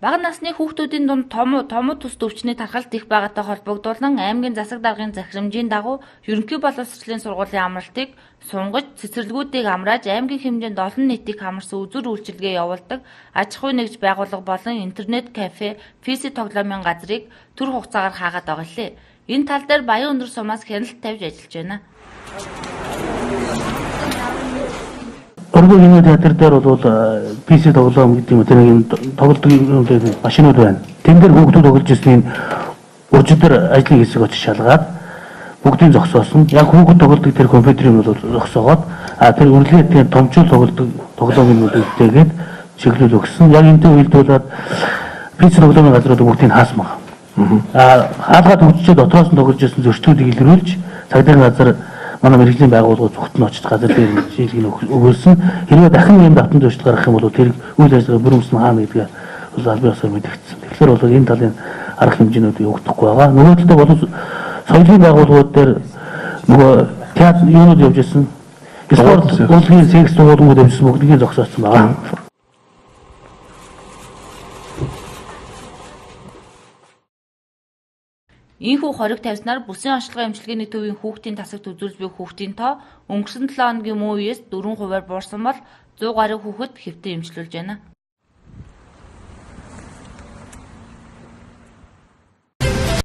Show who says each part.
Speaker 1: Бага насны хүүхдүүдийн дунд томуу төс төвчний тархалт их байгаатай холбогдуулан аймгийн засаг даргын захирамжийн дагуу ерөнхий боловсролын сургуулийн амралтыг сунгаж цэцэрлэгүүдийг амрааж аймгийн хэмжээнд олон нийтийг хамарсан үзүр үйлчилгээ явуулдаг аж ахуй нэгж байгууллага болон интернет кафе, PC тоглоомын газрыг төр хугацаагаар хаагаад байгаа лээ. Энэ тал дээр Баян өндөр сумаас хяналт тавьж ажиллаж байна.
Speaker 2: Оргил кино театр дээр бол PC тоглоом гэдэг юм тэр нэг тоглолтын машинууд байна. Тэн дээр хүүхдүүд тоглож ирсний өчигдөр ажлын хэсэг очиж шалгаад бүгдийг зогсоосон. Яг хүүхэд тоглодог тэр компьютерийг бол зогсоогоод тэр үнэлгээтэй томчууд тоглодог тоглоомнуудыг тэгээд чиглэл өгсөн. Яг энэ үйлдүүлээд PC тоглоомын газрууд бүгдийг хаасан байна. Хаалгаад хөгжиж дотроос нь тоглож ирсэн зөрчилдүүдийг илрүүлж цагдаагийн газар манай мэрэгжлийн байгууллагууд зүгт нь очиж газар дээр шийдгийг өгүүлсэн. Хэрвээ дахин ийм давтан зөрчил гаргах юм бол тэр үйл ажиллагаа бүрэмсэн хаана гэдгээ бол албан ёсоор мэдэгдсэн. Тэгэхээр бол энэ талын арга хэмжээнүүдийг өгдөхгүй байгаа. Нөгөө талд бол соёлын байгууллагууд дээр нөгөө театр юунууд явж ирсэн. Спорт, урлагийн секс туулгууд явж ирсэн бүгдийг зогсоосон байгаа.
Speaker 1: Ийхүү хориг тавьснаар бүсийн онцлогын эмчилгээний төвийн хүүхдийн тасагт үзүүлж буй хүүхдийн тоо өнгөрсөн 7 хоногийн мөн үеэс 4% буурсан бол 100 гаруй хүүхэд хэвтэн эмчилүүлж байна.